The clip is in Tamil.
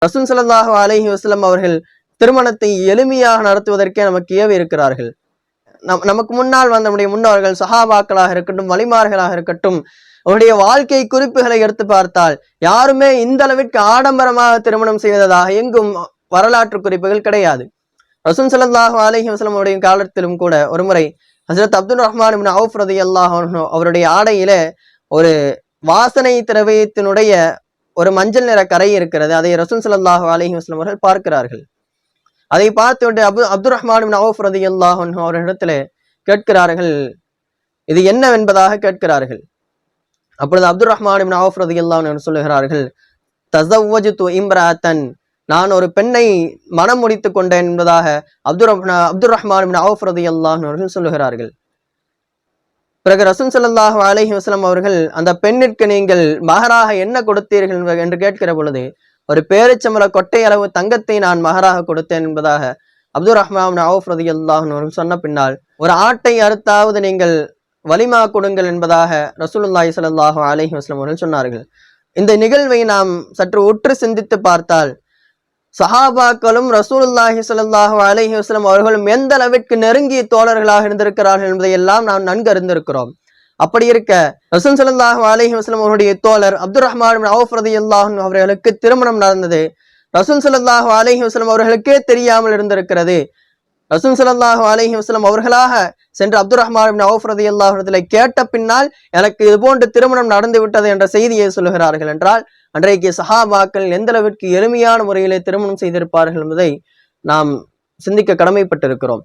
ரசூல் ஸல்லல்லாஹு அலைஹி வஸல்லம் அவர்கள் திருமணத்தை எளிமையாக நடத்துவதற்கே நமக்கு ஏவி இருக்கிறார்கள். நமக்கு முன்னால் வந்த நம்முடைய முன்னோர்கள் சஹாபாக்களாக இருக்கட்டும், வலிமார்களாக இருக்கட்டும், அவருடைய வாழ்க்கை குறிப்புகளை எடுத்து பார்த்தால் யாருமே இந்த அளவிற்கு ஆடம்பரமாக திருமணம் செய்வதாக எங்கும் வரலாற்று குறிப்புகள் கிடையாது. ரசூல் ஸல்லல்லாஹு அலைஹி வஸல்லம் அவருடைய காலத்திலும் கூட ஒருமுறை ஹஜ்ரத் அப்துல் ரஹ்மான் இப்னு அவுஃப் ரலியல்லாஹு அன்ஹு அவருடைய ஆடையில ஒரு வாசனை திரவியத்தினுடைய ஒரு மஞ்சள் நிற கரை இருக்கிறது. அதை ரசூல் ஸல்லல்லாஹு அலைஹி வஸல்லம் அவர்கள் பார்க்கிறார்கள். அதை பார்த்துவிட்டு அப்துல் ரஹ்மான் இப்னு அவுஃப் ரலியல்லாஹு அன்ஹு அவரிடத்துல கேட்கிறார்கள், இது என்னவென்பதாக கேட்கிறார்கள். அப்பொழுது அப்துல் ரஹ்மான் இப்னு அவுஃப் ரலியல்லாஹு அன்ஹு சொல்லுகிறார்கள், தஸவ்வஜ்து இம்ராஅத்தன், நான் ஒரு பெண்ணை மனம் முடித்துக் கொண்டேன் என்பதாக அப்துல் ரஹ்மான் இப்னு அவுஃப் ரலியல்லாஹு அன்ஹு அவர்கள் சொல்லுகிறார்கள். பிறகு ரசூல் ஸல்லல்லாஹு அலைஹி வஸல்லம் அவர்கள் அந்த பெண்ணிற்கு நீங்கள் மகராக என்ன கொடுத்தீர்கள் என்று கேட்கிற பொழுது, ஒரு பேரிச்சம்பழ கொட்டை அளவு தங்கத்தை நான் மகராக கொடுத்தேன் என்பதாக அப்துல் ரஹ்மான் இப்னு அவுஃப் ரலியல்லாஹு அன்ஹு அவர்கள் சொன்ன பின்னால், ஒரு ஆட்டை அறுத்தாவது நீங்கள் வலிமா கொடுங்கள் என்பதாக ரசூலுல்லாஹி ஸல்லல்லாஹு அலைஹி வஸல்லம் அவர்கள் சொன்னார்கள். இந்த நிகழ்வை நாம் சற்று உற்று சிந்தித்து பார்த்தால் சஹாபாக்களும் ரசூலுல்லாஹி ஸல்லல்லாஹு அலைஹி வஸல்லம் அவர்களும் எந்த அளவிற்கு நெருங்கிய தோழர்களாக இருந்திருக்கிறார்கள் என்பதை எல்லாம் நாம் நன்கு அறிந்திருக்கிறோம். அப்படி இருக்க ரசூல் ஸல்லல்லாஹு அலைஹி வஸல்லம் அவருடைய தோழர் அப்துல் ரஹ்மான் இப்னு அவுஃப் ரலியல்லாஹு அன்ஹு அவர்களுக்கு திருமணம் நடந்தது ரசூல் ஸல்லல்லாஹு அலைஹி வஸல்லம் அவர்களுக்கே தெரியாமல் இருந்திருக்கிறது. ரசூல் ஸல்லல்லாஹு அலைஹி வஸல்லம் அவர்களாக சென்று அப்துல் ரஹ்மான் இப்னு அவுஃப் ரலியல்லாஹு அன்ஹு கேட்ட பின்னால் எனக்கு இது போன்று திருமணம் நடந்து விட்டது என்ற செய்தியை சொல்லுகிறார்கள் என்றால், அன்றைக்கு சஹாபாக்கள் எந்த அளவிற்கு எளிமையான முறையிலே திருமணம் செய்திருப்பார்கள் என்பதை நாம் சிந்திக்க கடமைப்பட்டிருக்கிறோம்.